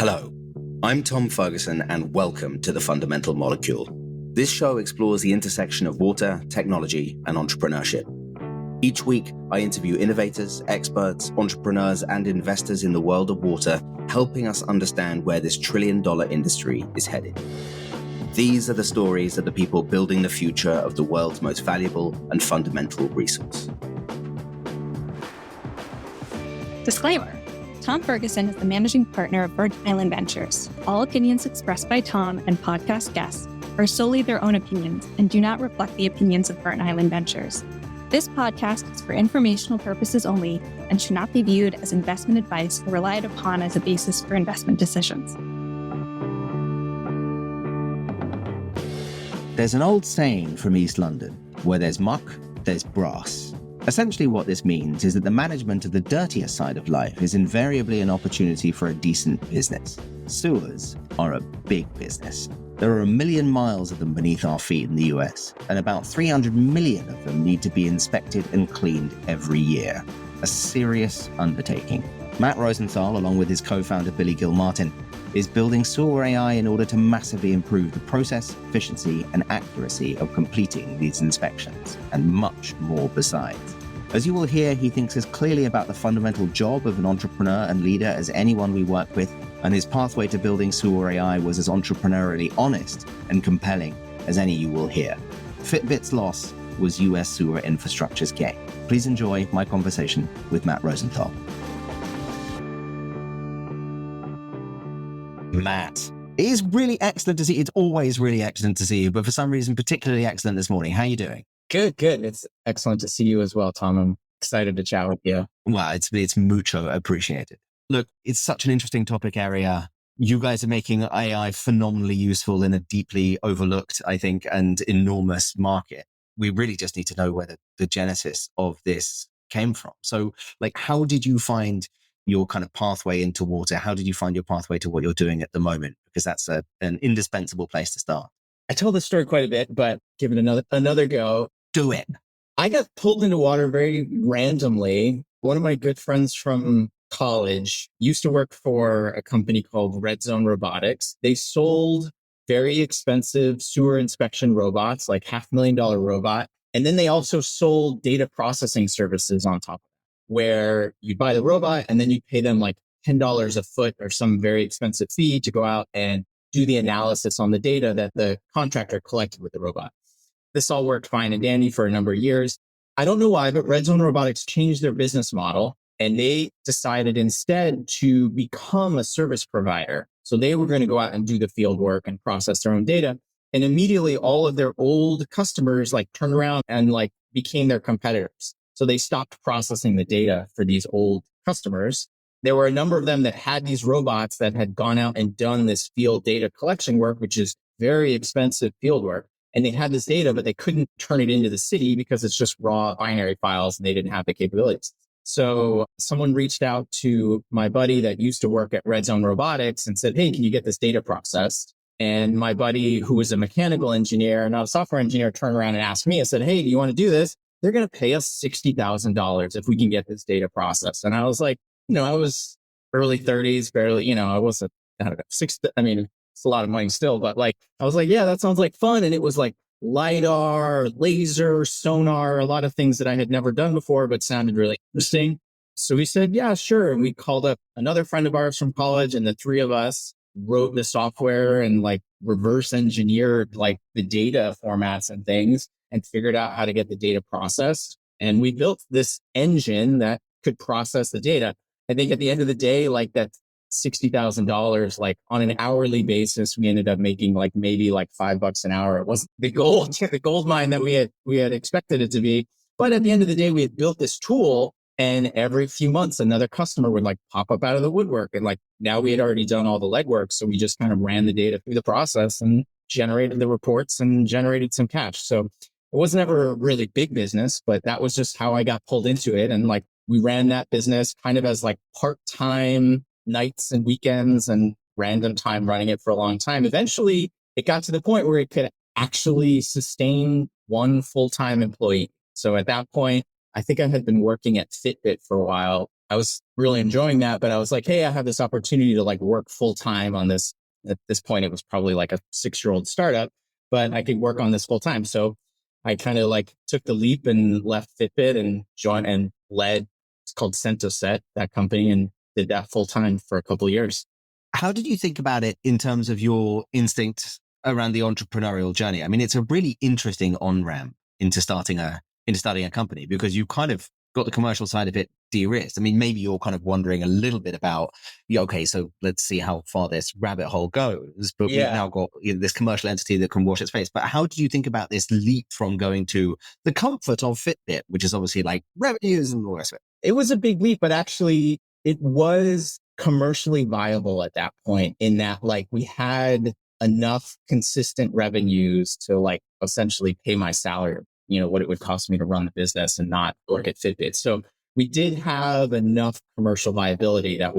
Hello, I'm Tom Ferguson and welcome to The Fundamental Molecule. This show explores the intersection of water, technology, and entrepreneurship. Each week, I interview innovators, experts, entrepreneurs, and investors in the world of water, helping us understand where this trillion-dollar industry is headed. These are the stories of the people building the future of the world's most valuable and fundamental resource. Disclaimer. Tom Ferguson is the managing partner of Virgin Island Ventures. All opinions expressed by Tom and podcast guests are solely their own opinions and do not reflect the opinions of Virgin Island Ventures. This podcast is for informational purposes only and should not be viewed as investment advice or relied upon as a basis for investment decisions. There's an old saying from East London, where there's muck, there's brass. Essentially what this means is that the management of the dirtier side of life is invariably an opportunity for a decent business. Sewers are a big business. There are 1 million miles of them beneath our feet in the US, and about 300 million of them need to be inspected and cleaned every year. A serious undertaking. Matt Rosenthal, along with his co-founder Billy Gilmartin, is building SewerAI in order to massively improve the process, efficiency, and accuracy of completing these inspections, and much more besides. As you will hear, he thinks as clearly about the fundamental job of an entrepreneur and leader as anyone we work with, and his pathway to building SewerAI was as entrepreneurially honest and compelling as any you will hear. Fitbit's loss was US sewer infrastructure's gain. Please enjoy my conversation with Matt Rosenthal. Matt, it is really excellent to see you. It's always really excellent to see you, but for some reason, particularly excellent this morning. How are you doing? Good. It's excellent to see you as well, Tom. I'm excited to chat with you. Well, it's mucho appreciated. Look, it's such an interesting topic area. You guys are making AI phenomenally useful in a deeply overlooked, I think, and enormous market. We really just need to know where the genesis of this came from. So, how did you find your kind of pathway into water? How did you find your pathway to what you're doing at the moment? Because that's an indispensable place to start. I tell this story quite a bit, but give it another go. Do it. I got pulled into water very randomly. One of my good friends from college used to work for a company called Red Zone Robotics. They sold very expensive sewer inspection robots, like $500,000 robot. And then they also sold data processing services on top of it, where you buy the robot and then you pay them like $10 a foot or some very expensive fee to go out and do the analysis on the data that the contractor collected with the robot. This all worked fine and dandy for a number of years. I don't know why, but Red Zone Robotics changed their business model and they decided instead to become a service provider. So they were going to go out and do the field work and process their own data. And immediately all of their old customers turned around and became their competitors. So they stopped processing the data for these old customers. There were a number of them that had these robots that had gone out and done this field data collection work, which is very expensive field work. And they had this data, but they couldn't turn it into the city because it's just raw binary files and they didn't have the capabilities. So someone reached out to my buddy that used to work at Red Zone Robotics and said, hey, can you get this data processed? And my buddy, who was a mechanical engineer, not a software engineer, turned around and asked me and said, hey, do you want to do this? They're going to pay us $60,000 if we can get this data processed. And I was like, I was early 30s, barely, I wasn't, I don't know, it's a lot of money still, but I was like, yeah, that sounds like fun. And it was LiDAR, laser, sonar, a lot of things that I had never done before, but sounded really interesting. So we said, yeah, sure. And we called up another friend of ours from college and the three of us wrote the software and reverse engineered the data formats and things and figured out how to get the data processed. And we built this engine that could process the data. I think at the end of the day, that $60,000, on an hourly basis, we ended up making maybe $5 an hour. It wasn't the gold mine that we had expected it to be. But at the end of the day, we had built this tool, and every few months, another customer would pop up out of the woodwork. And now we had already done all the legwork. So we just kind of ran the data through the process and generated the reports and generated some cash. So it wasn't ever a really big business, but that was just how I got pulled into it. And we ran that business kind of as part-time nights and weekends and random time running it for a long time. Eventually, it got to the point where it could actually sustain one full-time employee. So at that point, I think I had been working at Fitbit for a while I was really enjoying that, but I was like, hey, I have this opportunity to like work full time on this. At this point, it was probably like a 6-year-old startup, but I could work on this full time. So I kind of like took the leap and left Fitbit and joined and led, it's called Centoset, that company, and did that full time for a couple of years. How did you think about it in terms of your instinct around the entrepreneurial journey? I mean, it's a really interesting on-ramp into starting a company, because you kind of got the commercial side of it de-risked. I mean, maybe you're kind of wondering a little bit about, okay, so let's see how far this rabbit hole goes. But we've now got this commercial entity that can wash its face. But how did you think about this leap from going to the comfort of Fitbit, which is obviously like revenues and all the rest of it? It was a big leap, but actually it was commercially viable at that point, in that like we had enough consistent revenues to like essentially pay my salary, what it would cost me to run the business and not work at Fitbit. So we did have enough commercial viability that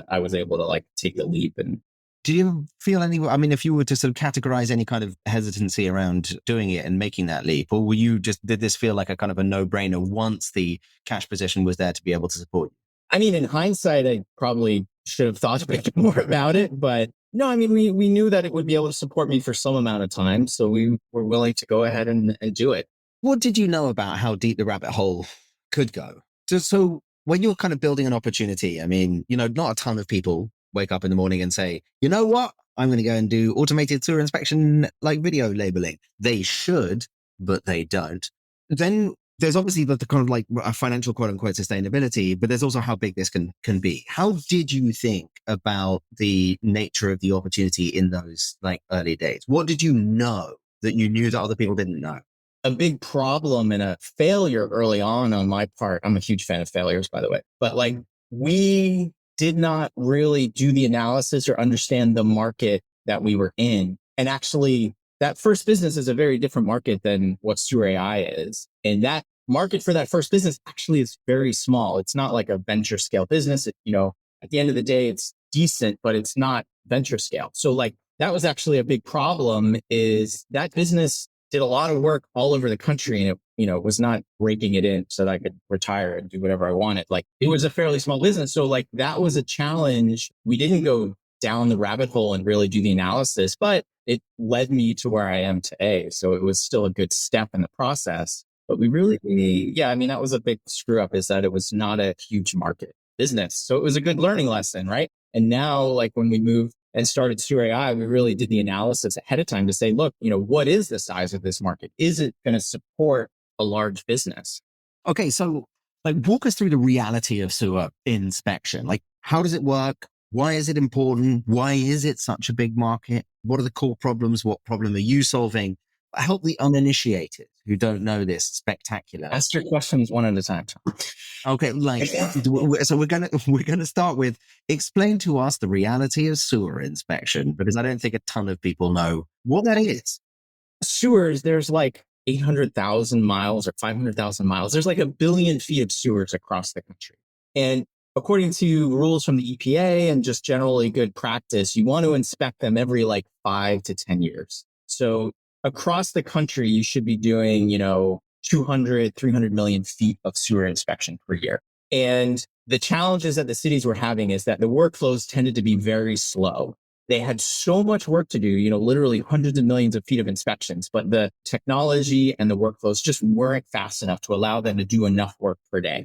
I was able to like take the leap. And do you feel I mean, if you were to sort of categorize any kind of hesitancy around doing it and making that leap, or did this feel like a kind of a no-brainer once the cash position was there to be able to support you? I mean, in hindsight, I probably should have thought a bit more about it, but no, I mean, we knew that it would be able to support me for some amount of time. So we were willing to go ahead and do it. What did you know about how deep the rabbit hole could go? So when you're kind of building an opportunity, I mean, not a ton of people wake up in the morning and say, you know what, I'm going to go and do automated sewer inspection, like video labeling. They should, but they don't. Then there's obviously the kind of like a financial quote unquote sustainability, but there's also how big this can be. How did you think about the nature of the opportunity in those like early days? What did you know that you knew that other people didn't know? A big problem and a failure early on my part. I'm a huge fan of failures, by the way, but like we did not really do the analysis or understand the market that we were in. And actually that first business is a very different market than what SewerAI is. And that market for that first business actually is very small. It's not like a venture scale business. At the end of the day, it's decent, but it's not venture scale. So like that was actually a big problem, is that business did a lot of work all over the country, and it was not breaking it in so that I could retire and do whatever I wanted. Like it was a fairly small business. So like that was a challenge. We didn't go down the rabbit hole and really do the analysis, but it led me to where I am today. So it was still a good step in the process. But we really, that was a big screw up, is that it was not a huge market business. So it was a good learning lesson, right? And now, like when we moved and started SewerAI, we really did the analysis ahead of time to say, look, what is the size of this market? Is it going to support a large business? Okay, so like walk us through the reality of sewer inspection. Like, how does it work? Why is it important? Why is it such a big market? What are the core problems? What problem are you solving? Help the uninitiated who don't know this spectacular. Ask your questions one at a time. Okay, so we're gonna start with, explain to us the reality of sewer inspection, because I don't think a ton of people know what that is. Sewers, there's like 800,000 miles or 500,000 miles. There's like 1 billion feet of sewers across the country. And according to rules from the EPA and just generally good practice, you want to inspect them every like 5 to 10 years. So across the country, you should be doing, 200, 300 million feet of sewer inspection per year. And the challenges that the cities were having is that the workflows tended to be very slow. They had so much work to do, literally hundreds of millions of feet of inspections, but the technology and the workflows just weren't fast enough to allow them to do enough work per day.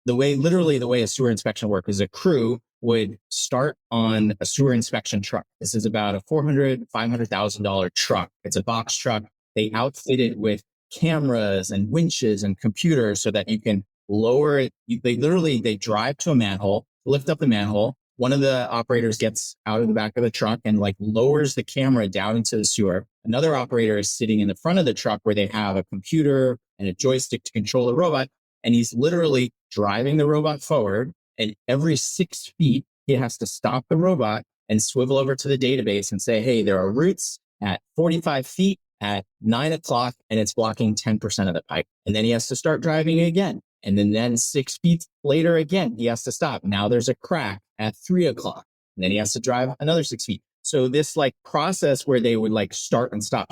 The way a sewer inspection works is a crew would start on a sewer inspection truck. This is about a $400,000, $500,000 truck. It's a box truck. They outfit it with cameras and winches and computers so that you can lower it. They drive to a manhole, lift up the manhole. One of the operators gets out of the back of the truck and like lowers the camera down into the sewer. Another operator is sitting in the front of the truck where they have a computer and a joystick to control the robot. And he's literally driving the robot forward. And every 6 feet, he has to stop the robot and swivel over to the database and say, hey, there are routes at 45 feet at 9 o'clock, and it's blocking 10% of the pipe. And then he has to start driving again. And then 6 feet later, again, he has to stop. Now there's a crack at 3 o'clock. And then he has to drive another 6 feet. So this like process where they would like start and stop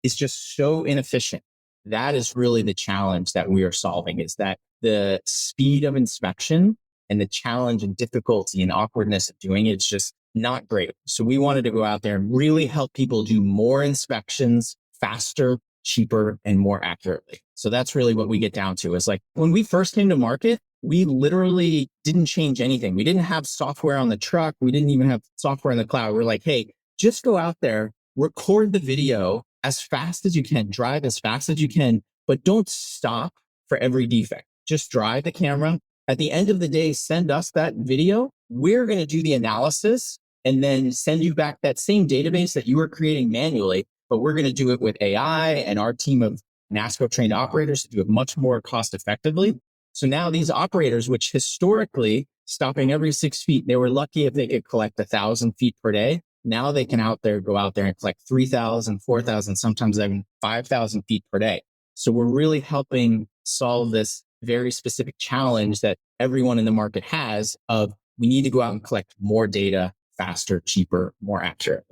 is just so inefficient. That is really the challenge that we are solving, is that the speed of inspection and the challenge and difficulty and awkwardness of doing it's just not great. So we wanted to go out there and really help people do more inspections faster, cheaper, and more accurately. So that's really what we get down to is like when we first came to market, we literally didn't change anything. We didn't have software on the truck. We didn't even have software in the cloud. We're like, hey, just go out there, record the video as fast as you can, drive as fast as you can, but don't stop for every defect. Just drive the camera. At the end of the day, send us that video. We're going to do the analysis and then send you back that same database that you were creating manually, but we're going to do it with AI and our team of NASCO trained operators to do it much more cost effectively. So now these operators, which historically stopping every 6 feet, they were lucky if they could collect 1,000 feet per day. Now they can go out there and collect 3,000, 4,000, sometimes even 5,000 feet per day. So we're really helping solve this very specific challenge that everyone in the market has of we need to go out and collect more data faster, cheaper, more accurate.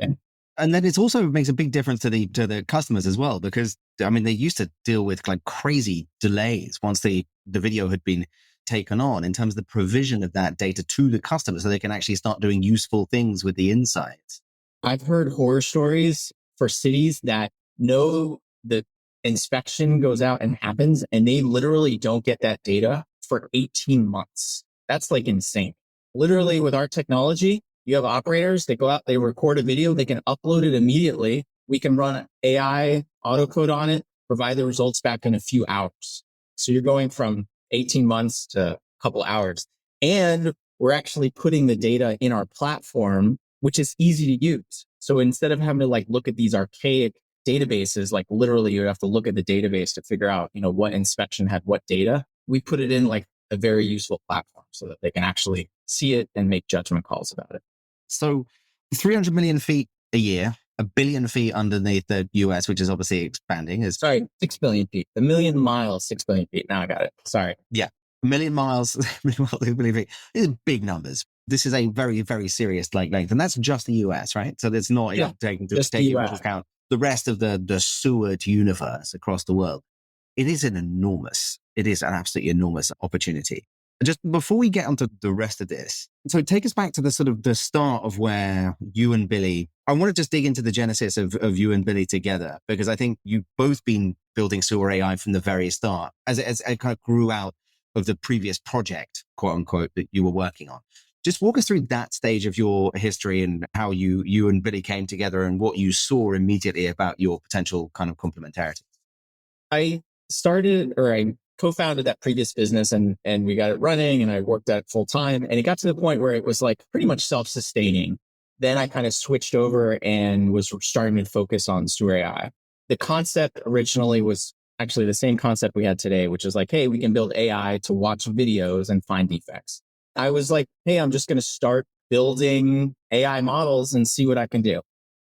And then it also makes a big difference to the customers as well, because I mean, they used to deal with like crazy delays once the video had been taken on in terms of the provision of that data to the customer so they can actually start doing useful things with the insights. I've heard horror stories for cities that know the inspection goes out and happens and they literally don't get that data for 18 months. That's like insane. Literally with our technology, you have operators, they go out, they record a video, they can upload it immediately. We can run AI autocode on it, provide the results back in a few hours. So you're going from 18 months to a couple hours. And we're actually putting the data in our platform, which is easy to use. So instead of having to like look at these archaic databases, like literally you have to look at the database to figure out, what inspection had what data. We put it in like a very useful platform so that they can actually see it and make judgment calls about it. So 300 million feet a year, 1 billion feet underneath the US, which is obviously expanding. Sorry, 6 billion feet. A million miles, 6 billion feet. Now I got it. Sorry. Yeah. 1 million miles, 1 million feet. These are big numbers. This is a very, very serious length. And that's just the US, right? So there's not taking into account the rest of the sewered universe across the world. It is an absolutely enormous opportunity. Just before we get onto the rest of this, so take us back to the sort of the start of where you and Billy, I want to just dig into the genesis of you and Billy together, because I think you've both been building SewerAI from the very start as it kind of grew out of the previous project, quote unquote, that you were working on. Just walk us through that stage of your history and how you and Billy came together and what you saw immediately about your potential kind of complementarity. I co-founded that previous business and we got it running and I worked at it full time. And it got to the point where it was like pretty much self-sustaining. Then I kind of switched over and was starting to focus on SewerAI. The concept originally was actually the same concept we had today, which is like, hey, we can build AI to watch videos and find defects. I was like, hey, I'm just going to start building AI models and see what I can do.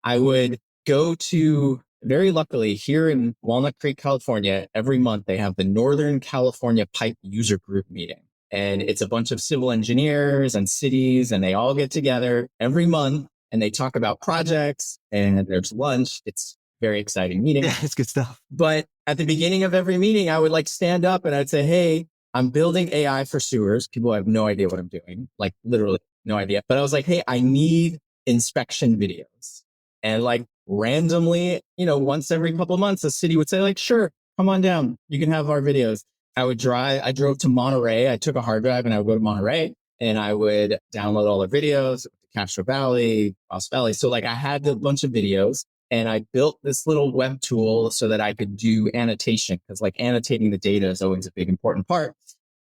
I would go to, very luckily, here in Walnut Creek, California, every month they have the Northern California Pipe User Group meeting. And it's a bunch of civil engineers and cities, and they all get together every month and they talk about projects and there's lunch. It's a very exciting meeting. Yeah, it's good stuff. But at the beginning of every meeting, I would like stand up and I'd say, hey, I'm building AI for sewers. People have no idea what I'm doing, like literally no idea. But I was like, hey, I need inspection videos. And like randomly, once every couple of months, a city would say like, sure, come on down. You can have our videos. I drove to Monterey. I took a hard drive and I would go to Monterey and I would download all the videos, Castro Valley, Ross Valley. So like I had a bunch of videos and I built this little web tool so that I could do annotation, because like annotating the data is always a big important part.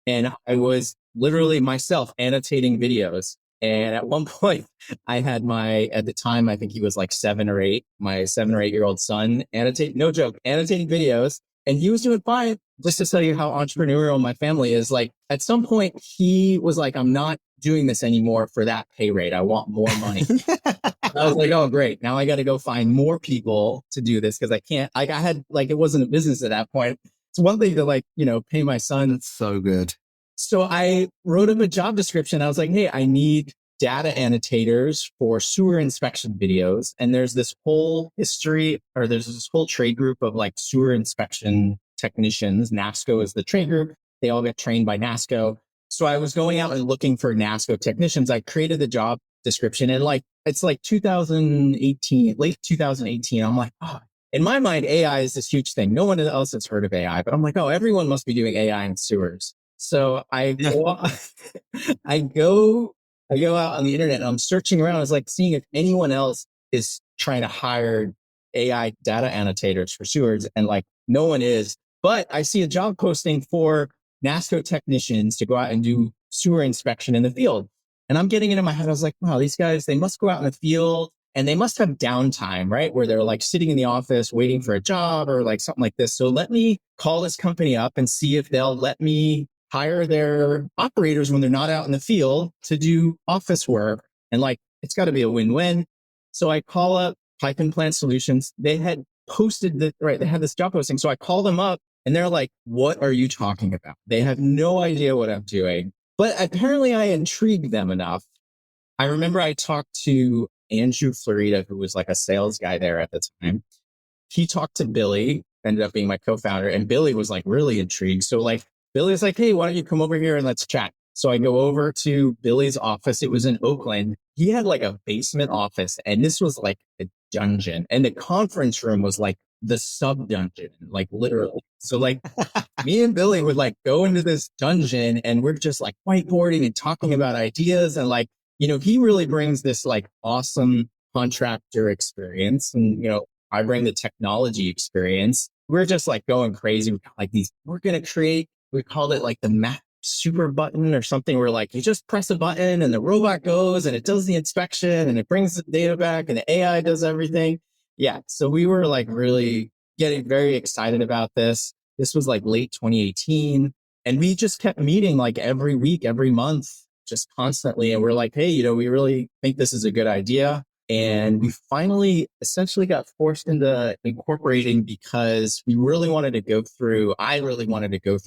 And I was literally myself annotating videos. And at one point I had at the time, I think he was like 7 or 8, my 7 or 8-year-old son annotating videos. And he was doing fine. Just to tell you how entrepreneurial my family is, like at some point he was like, I'm not doing this anymore for that pay rate. I want more money. I was like, oh, great. Now I got to go find more people to do this because I can't, I had like, it wasn't a business at that point. It's one thing to pay my son. That's so good. So I wrote him a job description. I was like, hey, I need data annotators for sewer inspection videos. And there's this whole trade group of like sewer inspection technicians. NASCO is the trade group. They all get trained by NASCO. So I was going out and looking for NASCO technicians. I created the job description and it's like 2018, late 2018. I'm like, oh, in my mind, AI is this huge thing. No one else has heard of AI, but I'm like, oh, everyone must be doing AI in sewers. So I go out on the internet and I'm searching around. I was like seeing if anyone else is trying to hire AI data annotators for sewers, and like no one is. But I see a job posting for NASCO technicians to go out and do sewer inspection in the field. And I'm getting into my head. I was like, wow, these guys, they must go out in the field and they must have downtime, right? Where they're like sitting in the office waiting for a job or like something like this. So let me call this company up and see if they'll let me hire their operators when they're not out in the field to do office work. And like, it's got to be a win-win. So I call up Pipe and Plant Solutions. They had posted they had this job posting. So I call them up and they're like, what are you talking about? They have no idea what I'm doing. But apparently I intrigued them enough. I remember I talked to Andrew Florida, who was like a sales guy there at the time. He talked to Billy, ended up being my co-founder, and Billy was like really intrigued. So like Billy's like, hey, why don't you come over here and let's chat? So I go over to Billy's office. It was in Oakland. He had like a basement office, and this was like a dungeon. And the conference room was like the sub dungeon, like literally. So like me and Billy would like go into this dungeon and we're just like whiteboarding and talking about ideas. And like, he really brings this like awesome contractor experience. And, I bring the technology experience. We're just like going crazy. We're going to create, we called it like the Matt super button or something where like you just press a button and the robot goes and it does the inspection and it brings the data back and the AI does everything. Yeah. So we were like really getting very excited about this. This was like late 2018. And we just kept meeting like every week, every month, just constantly. And we're like, hey, we really think this is a good idea. And we finally essentially got forced into incorporating because I really wanted to go through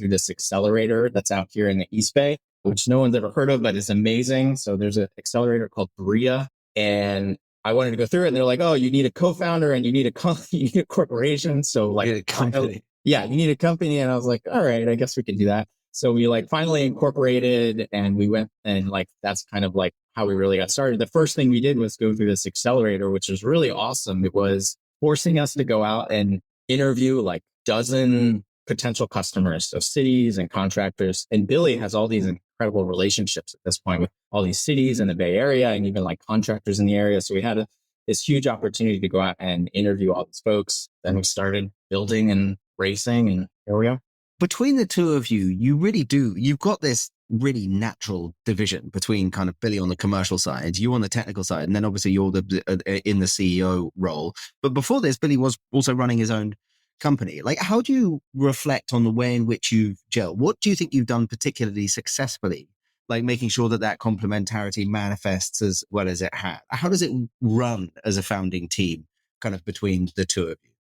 this accelerator that's out here in the East Bay, which no one's ever heard of, but is amazing. So there's an accelerator called dirtier, and I wanted to go through it. And they're like, oh, you need a co-founder and you need a corporation. So like, you need a company. And I was like, all right, I guess we can do that. So we like finally incorporated and we went, and like, that's kind of like how we really got started. The first thing we did was go through this accelerator, which was really awesome. It was forcing us to go out and interview like dozen potential customers. So cities and contractors. And Billy has all these incredible relationships at this point with all these cities in the Bay Area and even like contractors in the area. So we had this huge opportunity to go out and interview all these folks. Then we started building and racing, and here we are. Between the two of you, you've got this really natural division between kind of Billy on the commercial side, you on the technical side, and then obviously you're in the CEO role. But before this, Billy was also running his own company. Like, how do you reflect on the way in which you've gelled? What do you think you've done particularly successfully, like making sure that complementarity manifests as well as it had? How does it run as a founding team kind of between the two of you?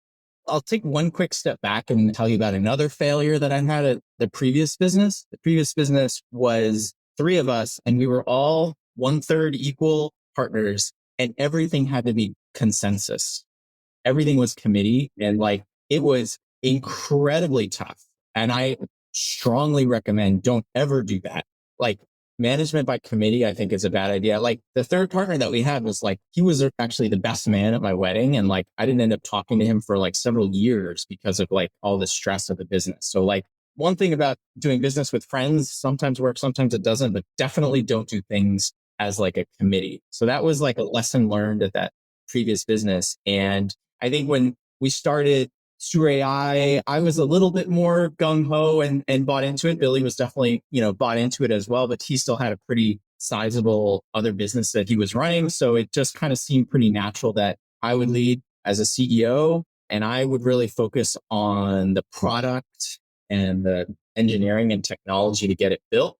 I'll take one quick step back and tell you about another failure that I had at the previous business. The previous business was 3 of us, and we were all 1/3 equal partners, and everything had to be consensus. Everything was committee, and like it was incredibly tough. And I strongly recommend don't ever do that. Like management by committee, I think is a bad idea. Like the third partner that we had was like, he was actually the best man at my wedding. And like, I didn't end up talking to him for like several years because of like all the stress of the business. So like one thing about doing business with friends sometimes works, sometimes it doesn't, but definitely don't do things as like a committee. So that was like a lesson learned at that previous business. And I think when we started SewerAI, I was a little bit more gung-ho and bought into it. Billy was definitely, bought into it as well, but he still had a pretty sizable other business that he was running. So it just kind of seemed pretty natural that I would lead as a CEO and I would really focus on the product and the engineering and technology to get it built.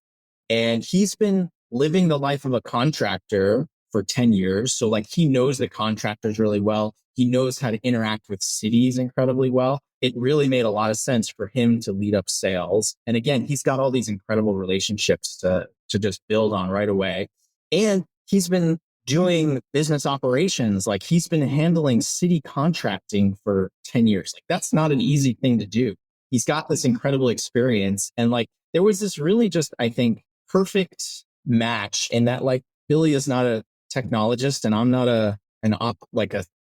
And he's been living the life of a contractor for 10 years. So like he knows the contractors really well. He knows how to interact with cities incredibly well. It really made a lot of sense for him to lead up sales. And again, he's got all these incredible relationships to just build on right away. And he's been doing business operations. Like he's been handling city contracting for 10 years. Like that's not an easy thing to do. He's got this incredible experience. And like there was this really just, I think, perfect match in that like Billy is not a technologist and I'm not a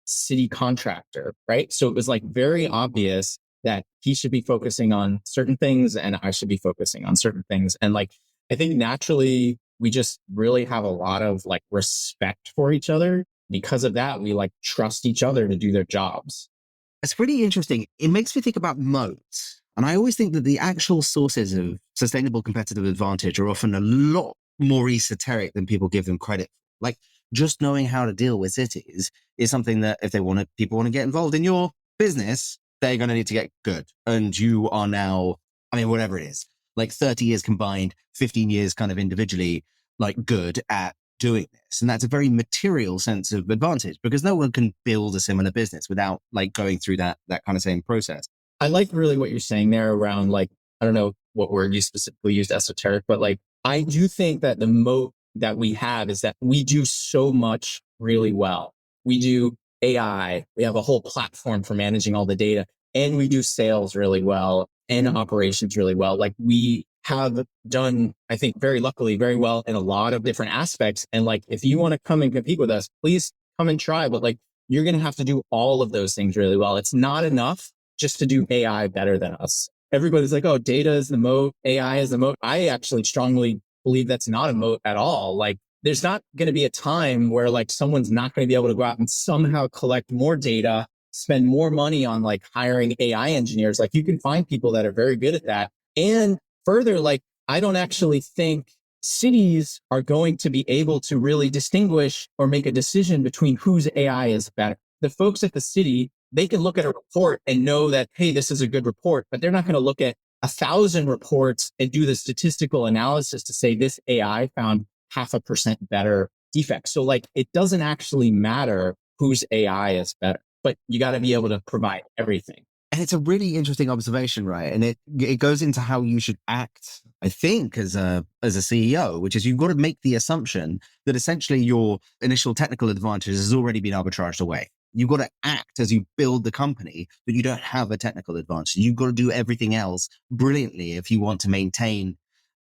city contractor, right? So it was like very obvious that he should be focusing on certain things and I should be focusing on certain things. And like, I think naturally we just really have a lot of like respect for each other. Because of that, we like trust each other to do their jobs. It's pretty interesting. It makes me think about moats. And I always think that the actual sources of sustainable competitive advantage are often a lot more esoteric than people give them credit for. Like just knowing how to deal with cities is something that if people want to get involved in your business, they're going to need to get good. And you are now, whatever it is, like 30 years combined, 15 years kind of individually, like good at doing this. And that's a very material sense of advantage because no one can build a similar business without like going through that kind of same process. I like really what you're saying there around like, I don't know what word you specifically used, esoteric, but like, I do think that the moat that we have is that we do so much really well. We do AI, we have a whole platform for managing all the data, and we do sales really well and operations really well. Like we have done, I think very luckily, very well in a lot of different aspects. And like, if you want to come and compete with us, please come and try. But like, you're going to have to do all of those things really well. It's not enough just to do AI better than us. Everybody's like, oh, data is the moat, AI is the moat. I actually strongly believe that's not a moat at all. Like there's not going to be a time where like someone's not going to be able to go out and somehow collect more data, spend more money on like hiring AI engineers. Like you can find people that are very good at that. And further, like I don't actually think cities are going to be able to really distinguish or make a decision between whose AI is better. The folks at the city, they can look at a report and know that, hey, this is a good report, but they're not going to look at 1,000 reports and do the statistical analysis to say this AI found 0.5% better defects. So like, it doesn't actually matter whose AI is better, but you got to be able to provide everything. And it's a really interesting observation, right? And it goes into how you should act, I think, as a CEO, which is you've got to make the assumption that essentially your initial technical advantage has already been arbitraged away. You've got to act as you build the company that you don't have a technical advantage. You've got to do everything else brilliantly if you want to maintain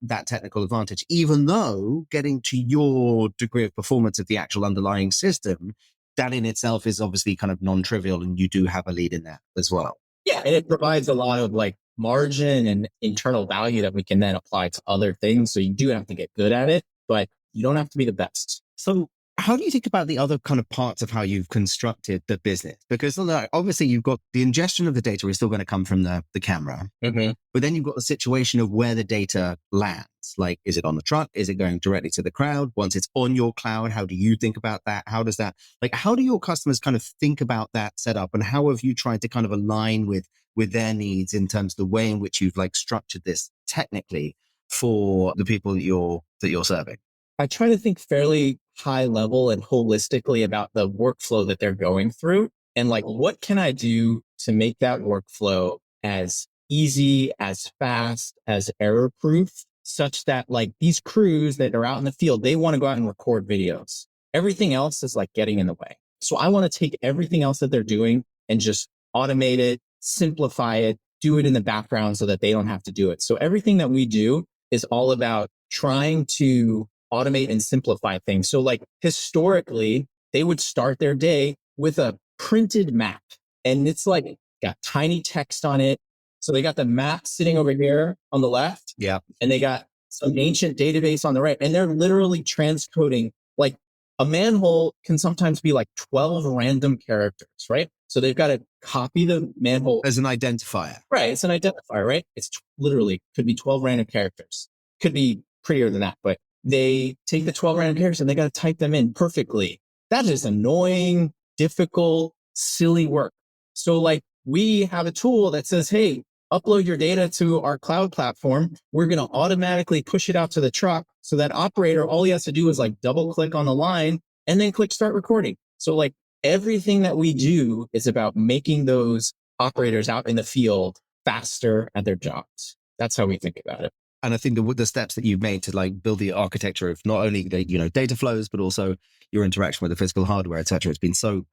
that technical advantage, even though getting to your degree of performance of the actual underlying system, that in itself is obviously kind of non-trivial and you do have a lead in that as well. Yeah, and it provides a lot of like margin and internal value that we can then apply to other things. So you do have to get good at it, but you don't have to be the best. So how do you think about the other kind of parts of how you've constructed the business? Because obviously you've got the ingestion of the data is still going to come from the camera, but then you've got the situation of where the data lands. Like, is it on the truck? Is it going directly to the cloud? Once it's on your cloud, how do you think about that? How do your customers kind of think about that setup? And how have you tried to kind of align with their needs in terms of the way in which you've like structured this technically for the people that you're serving? I try to think fairly high level and holistically about the workflow that they're going through. And like, what can I do to make that workflow as easy, as fast, as error proof, such that like these crews that are out in the field, they want to go out and record videos. Everything else is like getting in the way. So I want to take everything else that they're doing and just automate it, simplify it, do it in the background so that they don't have to do it. So everything that we do is all about trying to automate and simplify things. So like historically, they would start their day with a printed map and it's like got tiny text on it. So they got the map sitting over here on the left. Yeah. And they got some ancient database on the right. And they're literally transcoding, like a manhole can sometimes be like 12 random characters, right? So they've got to copy the manhole as an identifier. Right. It's an identifier, right? It's literally could be 12 random characters. Could be prettier than that, but they take the 12 random characters and they got to type them in perfectly. That is annoying, difficult, silly work. So like we have a tool that says, hey, upload your data to our cloud platform. We're going to automatically push it out to the truck. So that operator, all he has to do is like double click on the line and then click start recording. So like everything that we do is about making those operators out in the field faster at their jobs. That's how we think about it. And I think the steps that you've made to like build the architecture of not only the, data flows, but also your interaction with the physical hardware, et cetera, it's been so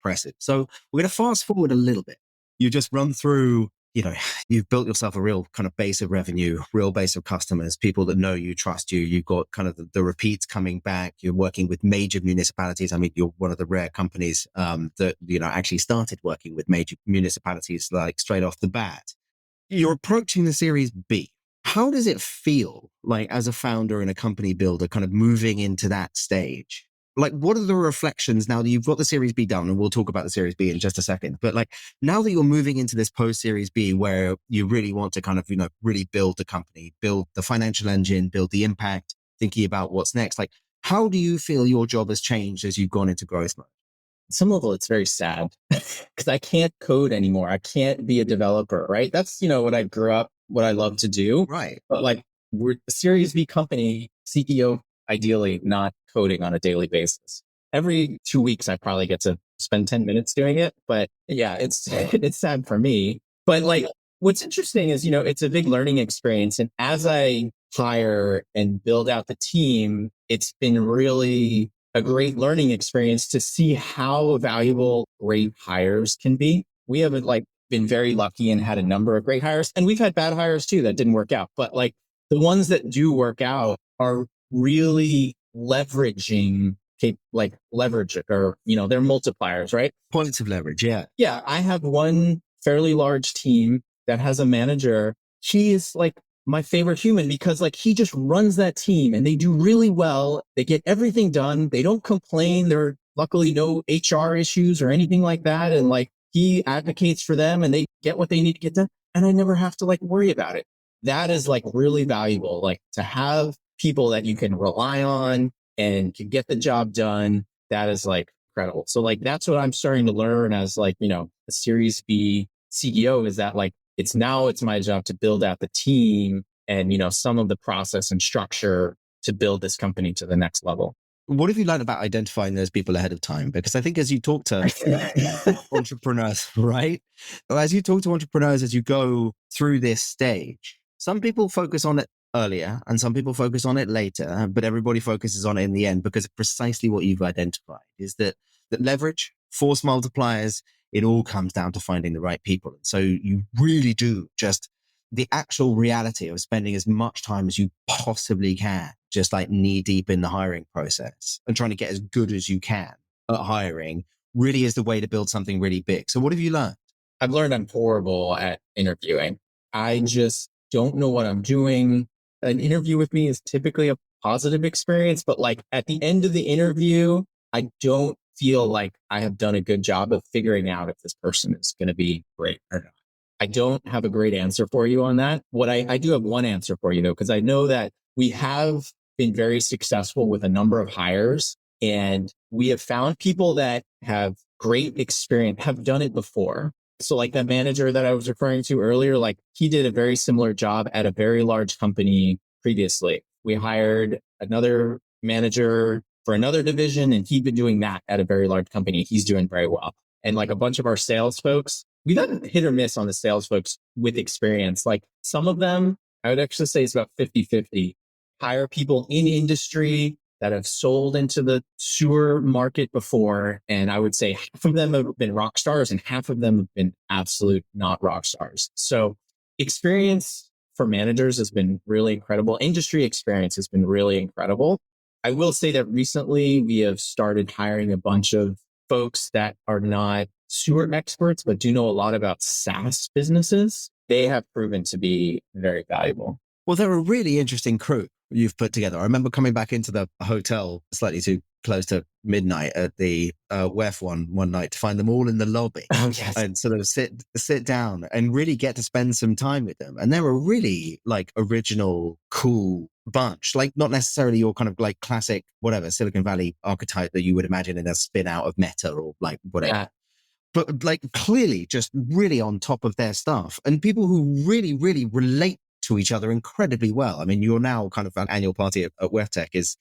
impressive. So we're going to fast forward a little bit. You just run through you've built yourself a real kind of base of revenue, real base of customers, people that know you, trust you. You've got kind of the repeats coming back. You're working with major municipalities. I mean, you're one of the rare companies that, actually started working with major municipalities like straight off the bat. You're approaching the Series B. How does it feel like as a founder and a company builder kind of moving into that stage? Like, what are the reflections now that you've got the Series B done? And we'll talk about the Series B in just a second. But like, now that you're moving into this post Series B, where you really want to kind of, really build the company, build the financial engine, build the impact, thinking about what's next. Like, how do you feel your job has changed as you've gone into growth mode? At some level, it's very sad because I can't code anymore. I can't be a developer, right? That's, what I grew up, what I love to do. Right. But like, we're a Series B company, CEO, ideally not coding on a daily basis. Every 2 weeks, I probably get to spend 10 minutes doing it. But yeah, it's sad for me. But like, what's interesting is, it's a big learning experience. And as I hire and build out the team, it's been really a great learning experience to see how valuable great hires can be. We have been very lucky and had a number of great hires, and we've had bad hires too that didn't work out. But like the ones that do work out are really leveraging leverage, or, they're multipliers, right? Points of leverage. Yeah. Yeah. I have one fairly large team that has a manager. He is like my favorite human because like he just runs that team and they do really well. They get everything done. They don't complain. There are luckily no HR issues or anything like that. And like he advocates for them and they get what they need to get done. And I never have to like worry about it. That is like really valuable, like to have people that you can rely on and can get the job done. That is like incredible. So like, that's what I'm starting to learn as like, a Series B CEO, is that like, it's my job to build out the team and, some of the process and structure to build this company to the next level. What have you learned about identifying those people ahead of time? Because I think as you talk to entrepreneurs, right? As you talk to entrepreneurs, as you go through this stage, some people focus on it earlier and some people focus on it later, but everybody focuses on it in the end because precisely what you've identified is that leverage, force multipliers, it all comes down to finding the right people. So you really do just the actual reality of spending as much time as you possibly can, just like knee deep in the hiring process and trying to get as good as you can at hiring really is the way to build something really big. So what have you learned? I've learned I'm horrible at interviewing. I just don't know what I'm doing. An interview with me is typically a positive experience, but like at the end of the interview, I don't feel like I have done a good job of figuring out if this person is going to be great or not. I don't have a great answer for you on that. What I do have one answer for you though, because I know that we have been very successful with a number of hires, and we have found people that have great experience, have done it before. So like that manager that I was referring to earlier, like he did a very similar job at a very large company previously. We hired another manager for another division, and he'd been doing that at a very large company. He's doing very well. And like a bunch of our sales folks, we've had hit or miss on the sales folks with experience. Like some of them, I would actually say it's about 50-50. Hire people in industry that have sold into the sewer market before. And I would say half of them have been rock stars and half of them have been absolute not rock stars. So experience for managers has been really incredible. Industry experience has been really incredible. I will say that recently we have started hiring a bunch of folks that are not sewer experts, but do know a lot about SaaS businesses. They have proven to be very valuable. Well, they're a really interesting crew you've put together. I remember coming back into the hotel slightly too close to midnight at the WEF one night to find them all in the lobby. Oh, yes. And sort of sit down and really get to spend some time with them. And they're a really like original, cool bunch, like not necessarily your kind of like classic, whatever, Silicon Valley archetype that you would imagine in a spin out of Meta or like whatever. Yeah. But like clearly just really on top of their stuff and people who really, really relate to each other incredibly well. I mean, you're now kind of an annual party at WebTech is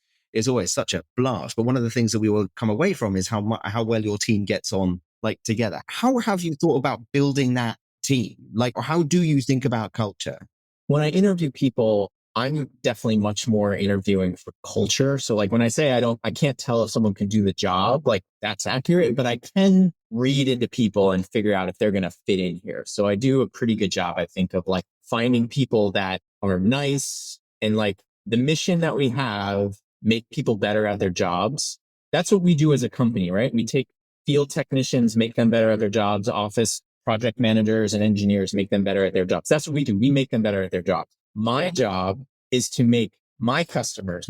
always such a blast. But one of the things that we will come away from is how well your team gets on like together. How have you thought about building that team? Like, how do you think about culture? When I interview people, I'm definitely much more interviewing for culture. So like when I say I can't tell if someone can do the job, like that's accurate, but I can read into people and figure out if they're going to fit in here. So I do a pretty good job, I think, of like finding people that are nice and like the mission that we have, make people better at their jobs. That's what we do as a company, right? We take field technicians, make them better at their jobs, office project managers and engineers, make them better at their jobs. That's what we do. We make them better at their jobs. My job is to make my customers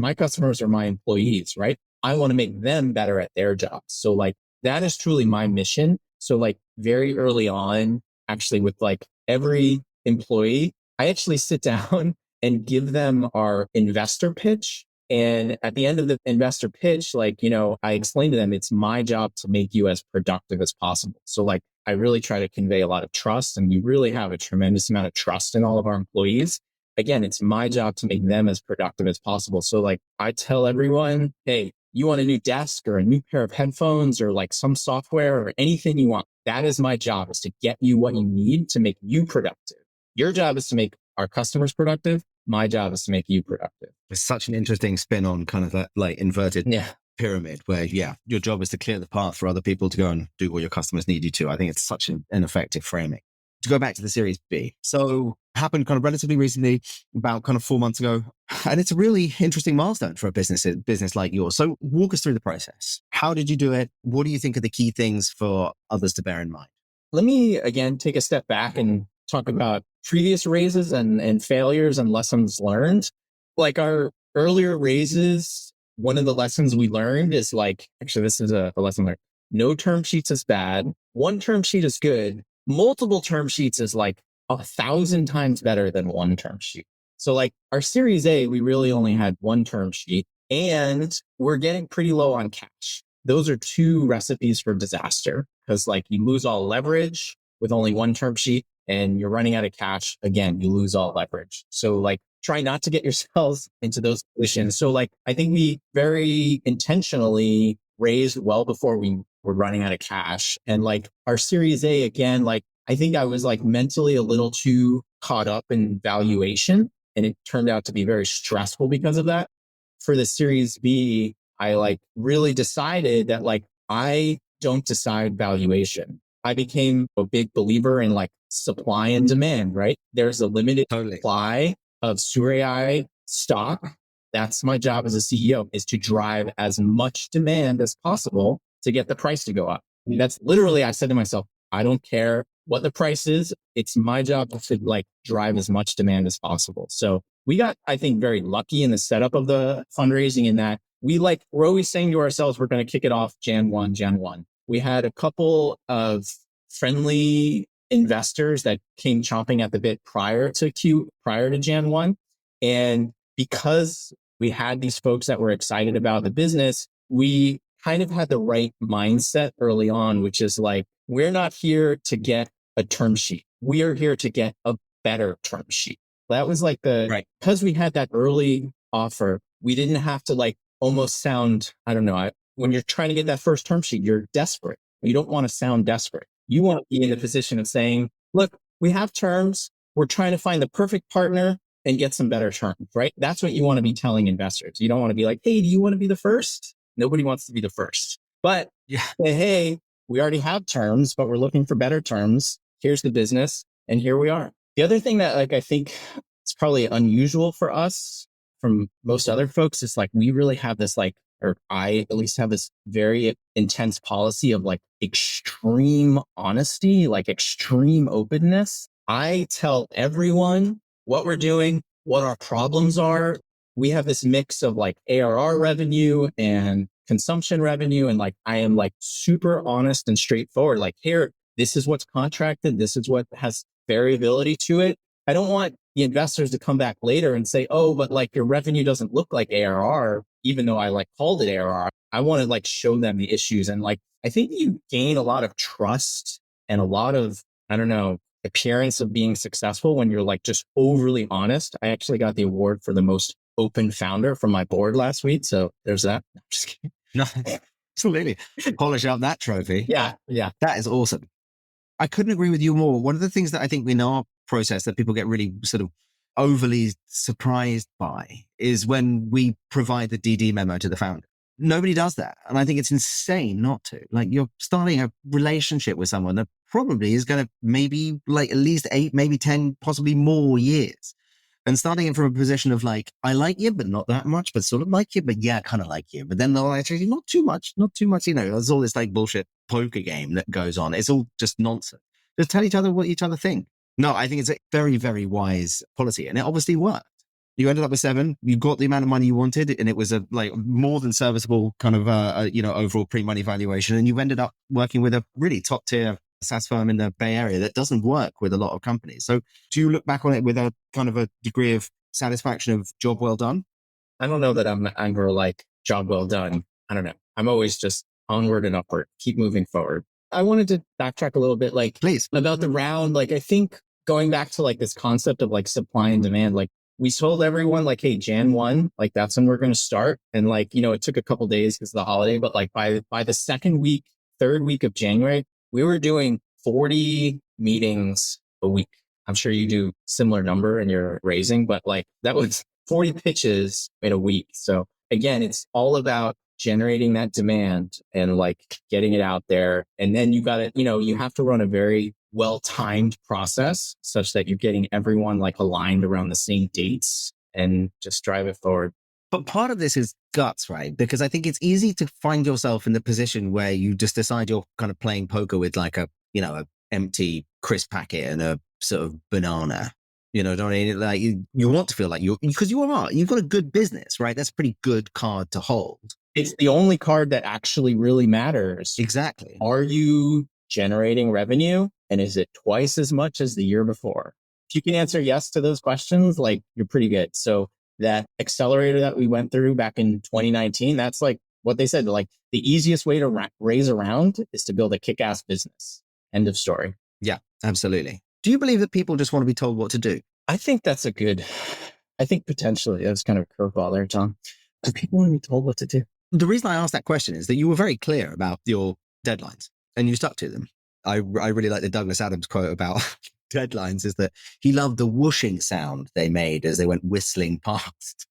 are my employees, right? I want to make them better at their jobs. So like, that is truly my mission. So like very early on, actually with like every employee, I actually sit down and give them our investor pitch. And at the end of the investor pitch, like, I explain to them, it's my job to make you as productive as possible. So like, I really try to convey a lot of trust, and we really have a tremendous amount of trust in all of our employees. Again, it's my job to make them as productive as possible. So like, I tell everyone, hey, you want a new desk or a new pair of headphones or like some software or anything you want. That is my job, is to get you what you need to make you productive. Your job is to make our customers productive. My job is to make you productive. It's such an interesting spin on kind of that like inverted pyramid where, your job is to clear the path for other people to go and do what your customers need you to. I think it's such an effective framing. To go back to the Series B. So happened kind of relatively recently, about kind of 4 months ago. And it's a really interesting milestone for a business like yours. So walk us through the process. How did you do it? What do you think are the key things for others to bear in mind? Let me again take a step back and talk about previous raises and failures and lessons learned. Like our earlier raises, one of the lessons we learned is like, actually, this is a lesson learned. No term sheets is bad. One term sheet is good. Multiple term sheets is like 1,000 times better than one term sheet. So like our Series A, we really only had one term sheet and we're getting pretty low on cash. Those are two recipes for disaster, because like you lose all leverage with only one term sheet and you're running out of cash. Again, you lose all leverage. So like try not to get yourselves into those positions. So like, I think we very intentionally raised well before we were running out of cash. And like our Series A, again, like I think I was like mentally a little too caught up in valuation, and it turned out to be very stressful because of that. For the Series B, I like really decided that like I don't decide valuation. I became a big believer in like supply and demand, right? There's a limited supply of SewerAI stock. That's my job as a CEO, is to drive as much demand as possible to get the price to go up. I mean, that's literally, I said to myself, I don't care what the price is. It's my job to like drive as much demand as possible. So we got, I think, very lucky in the setup of the fundraising, in that we're always saying to ourselves, we're going to kick it off Jan 1. We had a couple of friendly investors that came chomping at the bit prior to Jan 1. And because we had these folks that were excited about the business, we kind of had the right mindset early on, which is like, we're not here to get a term sheet. We are here to get a better term sheet. That was like because we had that early offer, we didn't have to like almost sound, I don't know, when you're trying to get that first term sheet, you're desperate. You don't want to sound desperate. You want to be in the position of saying, look, we have terms. We're trying to find the perfect partner and get some better terms, right? That's what you want to be telling investors. You don't want to be like, hey, do you want to be the first? Nobody wants to be the first. But say, hey, we already have terms, but we're looking for better terms. Here's the business. And here we are. The other thing that like I think it's probably unusual for us from most other folks is like we really have this like, or I at least have this very intense policy of like extreme honesty, like extreme openness. I tell everyone what we're doing, what our problems are. We have this mix of like ARR revenue and consumption revenue. And like, I am like super honest and straightforward. Like, here, this is what's contracted. This is what has variability to it. I don't want the investors to come back later and say, oh, but like your revenue doesn't look like ARR, even though I like called it ARR. I want to like show them the issues. And like, I think you gain a lot of trust and a lot of, I don't know, appearance of being successful when you're like just overly honest. I actually got the award for the most open founder from my board last week. So there's that. I'm just kidding. No, absolutely. Polish out that trophy. Yeah. That is awesome. I couldn't agree with you more. One of the things that I think in our process that people get really sort of overly surprised by is when we provide the DD memo to the founder. nobody does that. And I think it's insane not to. Like, you're starting a relationship with someone that probably is going to maybe like at least 8, maybe 10, possibly more years. And starting it from a position of like, I like you, but not that much, but sort of like you, but yeah, kind of like you. But then they'll actually not too much, there's all this like bullshit poker game that goes on. It's all just nonsense. Just tell each other what each other think. No, I think it's a very, very wise policy. And it obviously worked. You ended up with 7, you got the amount of money you wanted, and it was a like more than serviceable kind of, overall pre-money valuation. And you ended up working with a really top tier SaaS firm in the Bay Area that doesn't work with a lot of companies. So do you look back on it with a kind of a degree of satisfaction of job well done? I don't know that I'm ever like job well done. I don't know. I'm always just onward and upward, keep moving forward. I wanted to backtrack a little bit, like, please, about the round. Like, I think going back to like this concept of like supply and demand, like we told everyone like, hey, Jan 1, like that's when we're going to start. And like, it took a couple days because of the holiday, but like by the third week of January, we were doing 40 meetings a week. I'm sure you do similar number in your raising, but like that was 40 pitches in a week. So again, it's all about generating that demand and like getting it out there. And then you got to, you have to run a very well-timed process such that you're getting everyone like aligned around the same dates and just drive it forward. But part of this is guts, right? Because I think it's easy to find yourself in the position where you just decide you're kind of playing poker with like a empty crisp packet and a sort of banana. Don't I mean? Like you want to feel like you've got a good business, right? That's a pretty good card to hold. It's the only card that actually really matters. Exactly. Are you generating revenue? And is it twice as much as the year before? If you can answer yes to those questions, like you're pretty good. So that accelerator that we went through back in 2019, that's like what they said, like the easiest way to raise a round is to build a kick-ass business. End of story. Yeah, absolutely. Do you believe that people just want to be told what to do? I think potentially that's kind of a curveball there, Tom. Do people want to be told what to do? The reason I asked that question is that you were very clear about your deadlines and you stuck to them. I really like the Douglas Adams quote about deadlines, is that he loved the whooshing sound they made as they went whistling past.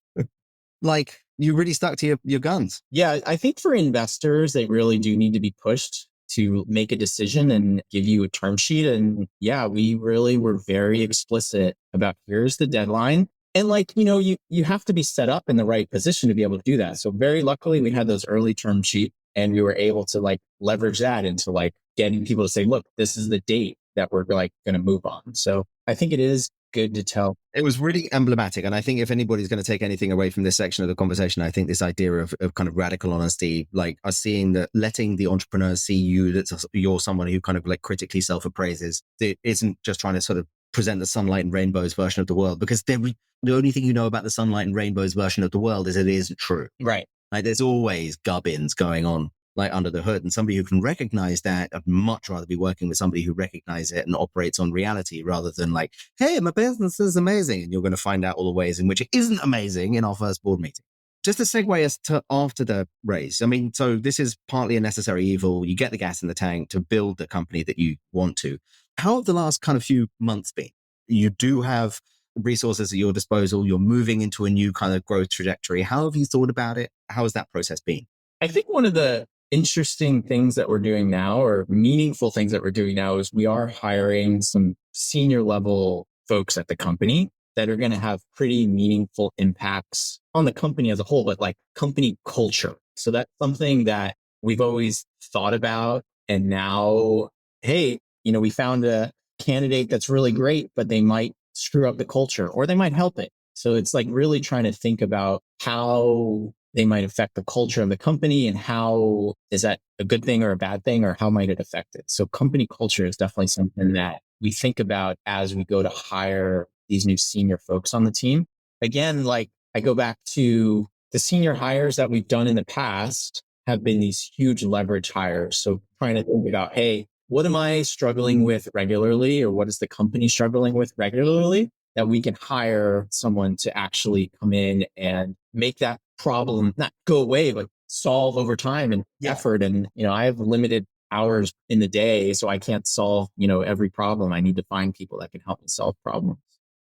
Like, you really stuck to your guns. Yeah, I think for investors, they really do need to be pushed to make a decision and give you a term sheet. And yeah, we really were very explicit about here's the deadline. And like, you have to be set up in the right position to be able to do that. So very luckily we had those early term sheet and we were able to like leverage that into like getting people to say, look, this is the date that we're like going to move on. So I think it is good to tell. It was really emblematic. And I think if anybody's going to take anything away from this section of the conversation, I think this idea of kind of radical honesty, like us seeing that, letting the entrepreneurs see you, that you're someone who kind of like critically self-appraises, that isn't just trying to sort of present the sunlight and rainbows version of the world, because the only thing you know about the sunlight and rainbows version of the world is it isn't true. Right. Like there's always gubbins going on like under the hood, and somebody who can recognize that, I'd much rather be working with somebody who recognizes it and operates on reality rather than like, hey, my business is amazing. And you're going to find out all the ways in which it isn't amazing in our first board meeting. Just to segue us to after the raise. I mean, so this is partly a necessary evil. You get the gas in the tank to build the company that you want to. How have the last kind of few months been? You do have resources at your disposal. You're moving into a new kind of growth trajectory. How have you thought about it? How has that process been? I think one of the interesting things that we're doing now, or meaningful things that we're doing now, is we are hiring some senior level folks at the company that are going to have pretty meaningful impacts on the company as a whole, but like company culture. So that's something that we've always thought about. And now, hey, we found a candidate that's really great, but they might screw up the culture or they might help it. So it's like really trying to think about how they might affect the culture of the company and how is that a good thing or a bad thing, or how might it affect it? So company culture is definitely something that we think about as we go to hire these new senior folks on the team. Again, like I go back to the senior hires that we've done in the past have been these huge leverage hires. So trying to think about, hey, what am I struggling with regularly, or what is the company struggling with regularly, that we can hire someone to actually come in and make that problem not go away, but solve over time and effort. And, I have limited hours in the day, so I can't solve, every problem. I need to find people that can help me solve problems.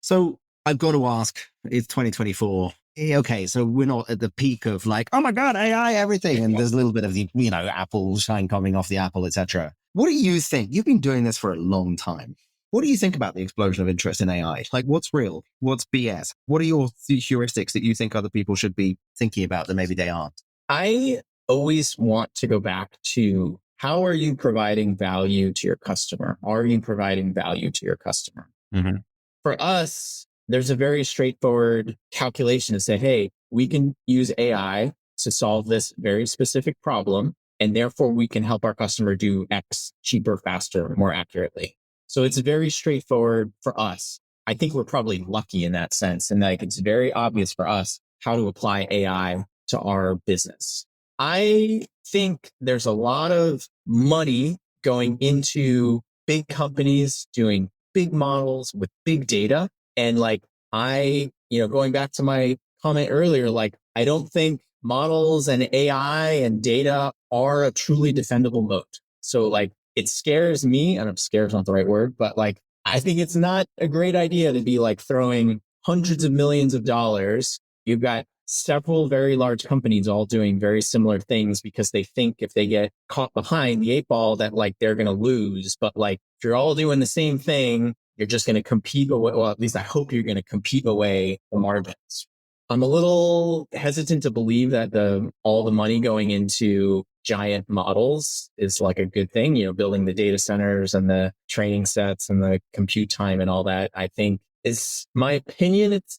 So I've got to ask, it's 2024. Okay, so we're not at the peak of like, oh my God, AI, everything. And there's a little bit of the, Apple shine coming off the Apple, etc. What do you think? You've been doing this for a long time. What do you think about the explosion of interest in AI? Like, what's real? What's BS? What are your heuristics that you think other people should be thinking about that maybe they aren't? I always want to go back to, how are you providing value to your customer? Are you providing value to your customer? Mm-hmm. For us, there's a very straightforward calculation to say, hey, we can use AI to solve this very specific problem, and therefore we can help our customer do X cheaper, faster, more accurately. So it's very straightforward for us. I think we're probably lucky in that sense. And like, it's very obvious for us how to apply AI to our business. I think there's a lot of money going into big companies doing big models with big data. And like, going back to my comment earlier, like, I don't think models and AI and data are a truly defendable moat. So like, it scares me, and scare's not the right word, but like, I think it's not a great idea to be like throwing hundreds of millions of dollars. You've got several very large companies all doing very similar things because they think if they get caught behind the eight ball that like they're going to lose. But like, if you're all doing the same thing, you're just going to compete away. Well, at least I hope you're going to compete away the margins. I'm a little hesitant to believe that all the money going into giant models is like a good thing, building the data centers and the training sets and the compute time and all that. I think is my opinion. It's,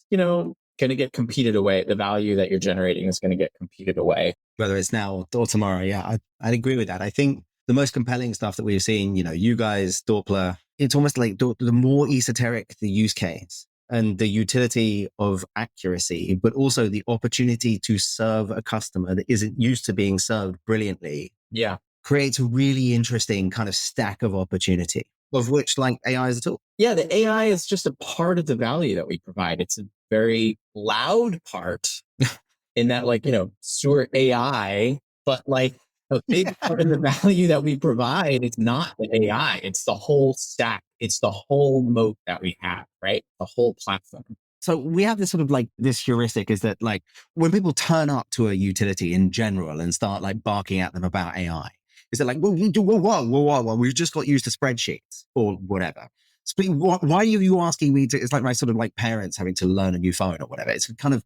going to get competed away. The value that you're generating is going to get competed away. Whether it's now or tomorrow. Yeah, I'd agree with that. I think the most compelling stuff that we've seen, you guys, Doppler, it's almost like the more esoteric the use case and the utility of accuracy, but also the opportunity to serve a customer that isn't used to being served brilliantly. Yeah. Creates a really interesting kind of stack of opportunity, of which like AI is a tool. Yeah, the AI is just a part of the value that we provide. It's a very loud part in that, like, SewerAI, but like a big part of the value that we provide is not the AI. It's the whole stack. It's the whole moat that we have, right? The whole platform. So we have this sort of like this heuristic is that like when people turn up to a utility in general and start like barking at them about AI, is it like, whoa, we've just got used to spreadsheets or whatever. Why are you asking me to, it's like my sort of like parents having to learn a new phone or whatever. It's kind of,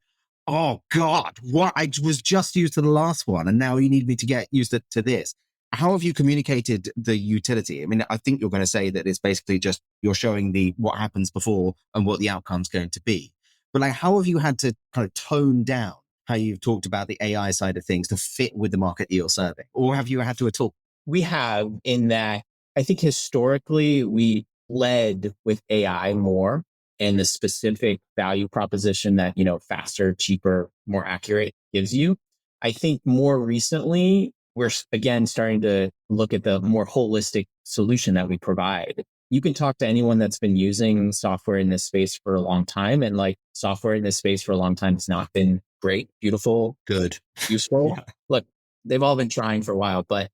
oh God, what? I was just used to the last one and now you need me to get used to this. How have you communicated the utility? I mean, I think you're going to say that it's basically just you're showing what happens before and what the outcome's going to be. But like, how have you had to kind of tone down how you've talked about the AI side of things to fit with the market that you're serving? Or have you had to at all? We have, in that I think historically we led with AI more and the specific value proposition that, faster, cheaper, more accurate gives you. I think more recently, we're again starting to look at the more holistic solution that we provide. You can talk to anyone that's been using software in this space for a long time, and like software in this space for a long time has not been great, beautiful, good, useful. Yeah. Look, they've all been trying for a while, but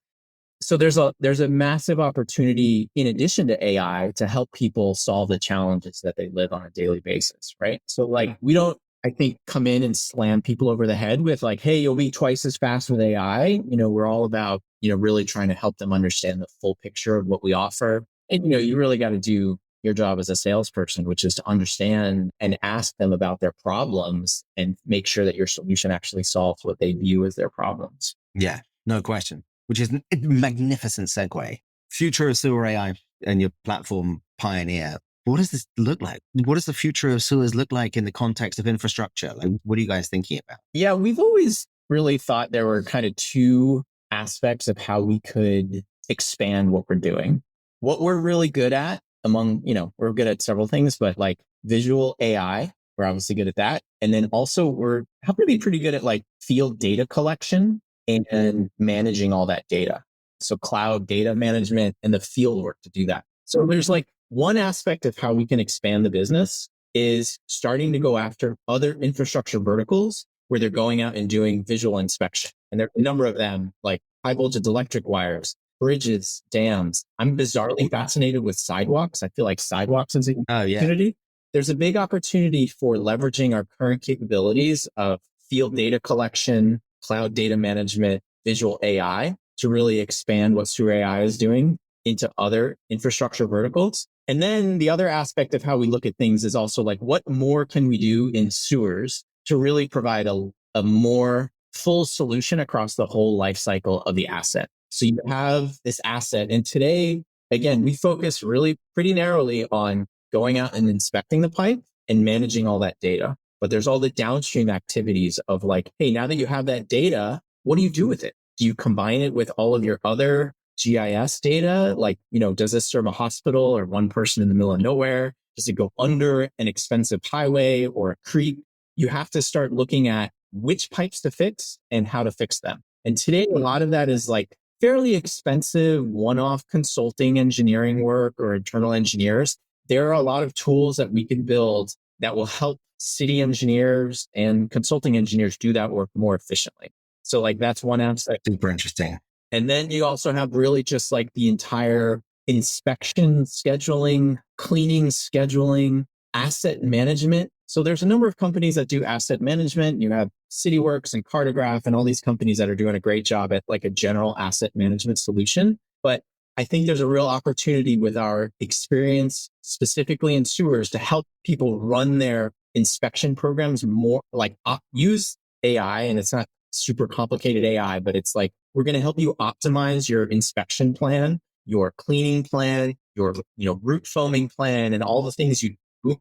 so there's a massive opportunity in addition to AI to help people solve the challenges that they live on a daily basis, right? So like, we don't, I think, come in and slam people over the head with like, hey, you'll be twice as fast with AI. We're all about, really trying to help them understand the full picture of what we offer. And, you really got to do your job as a salesperson, which is to understand and ask them about their problems and make sure that your solution actually solves what they view as their problems. Yeah, no question. Which is a magnificent segue. Future of SewerAI and your platform pioneer. What does this look like? What does the future of sewers look like in the context of infrastructure? Like, what are you guys thinking about? Yeah, we've always really thought there were kind of two aspects of how we could expand what we're doing. What we're really good at we're good at several things, but like visual AI, we're obviously good at that. And then also we're happen to be pretty good at like field data collection and managing all that data. So cloud data management and the field work to do that. So there's like one aspect of how we can expand the business is starting to go after other infrastructure verticals where they're going out and doing visual inspection. And there are a number of them, like high voltage electric wires, bridges, dams. I'm bizarrely fascinated with sidewalks. I feel like sidewalks is a opportunity. there's a big opportunity for leveraging our current capabilities of field data collection, cloud data management, visual AI to really expand what SewerAI is doing into other infrastructure verticals. And then the other aspect of how we look at things is also like, what more can we do in sewers to really provide a more full solution across the whole life cycle of the asset? So you have this asset. And today, again, we focus really pretty narrowly on going out and inspecting the pipe and managing all that data. But there's all the downstream activities of like, hey, now that you have that data, what do you do with it? Do you combine it with all of your other GIS data? Like, does this serve a hospital or one person in the middle of nowhere? Does it go under an expensive highway or a creek? You have to start looking at which pipes to fix and how to fix them. And today, a lot of that is like fairly expensive one-off consulting engineering work or internal engineers. There are a lot of tools that we can build that will help city engineers and consulting engineers do that work more efficiently. So like that's one aspect. Super interesting. And then you also have really just like the entire inspection scheduling, cleaning scheduling, asset management. So there's a number of companies that do asset management. You have CityWorks and Cartograph and all these companies that are doing a great job at like a general asset management solution. But I think there's a real opportunity with our experience specifically in sewers to help people run their inspection programs more like use AI. And it's not super complicated AI, but it's like, we're going to help you optimize your inspection plan, your cleaning plan, your root foaming plan, and all the things you do,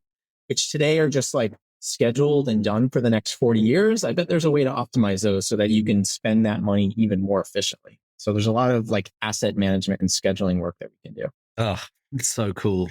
which today are just like scheduled and done for the next 40 years. I bet there's a way to optimize those so that you can spend that money even more efficiently. So there's a lot of like asset management and scheduling work that we can do. Oh, it's so cool.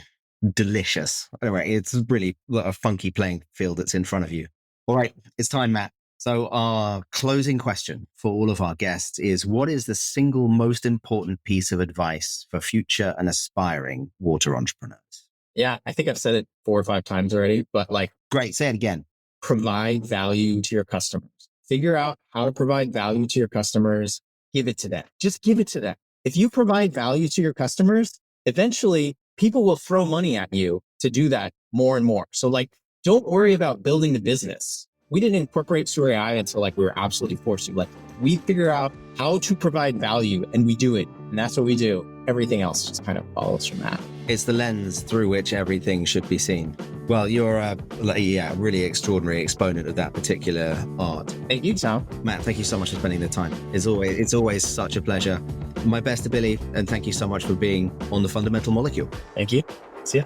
Delicious. All right. It's really a funky playing field that's in front of you. All right. It's time, Matt. So our closing question for all of our guests is, what is the single most important piece of advice for future and aspiring water entrepreneurs? Yeah, I think I've said it 4 or 5 times already, but like, great. Say it again. Provide value to your customers. Figure out how to provide value to your customers. Give it to them. Just give it to them. If you provide value to your customers, eventually people will throw money at you to do that more and more. So like, don't worry about building the business. We didn't incorporate SewerAI until like we were absolutely forced to. Like, we figure out how to provide value and we do it. And that's what we do. Everything else just kind of follows from that. It's the lens through which everything should be seen. Well, you're a really extraordinary exponent of that particular art. Thank you, Tom. Matt, thank you so much for spending the time. It's always such a pleasure. My best to Billy, and thank you so much for being on the Fundamental Molecule. Thank you. See ya.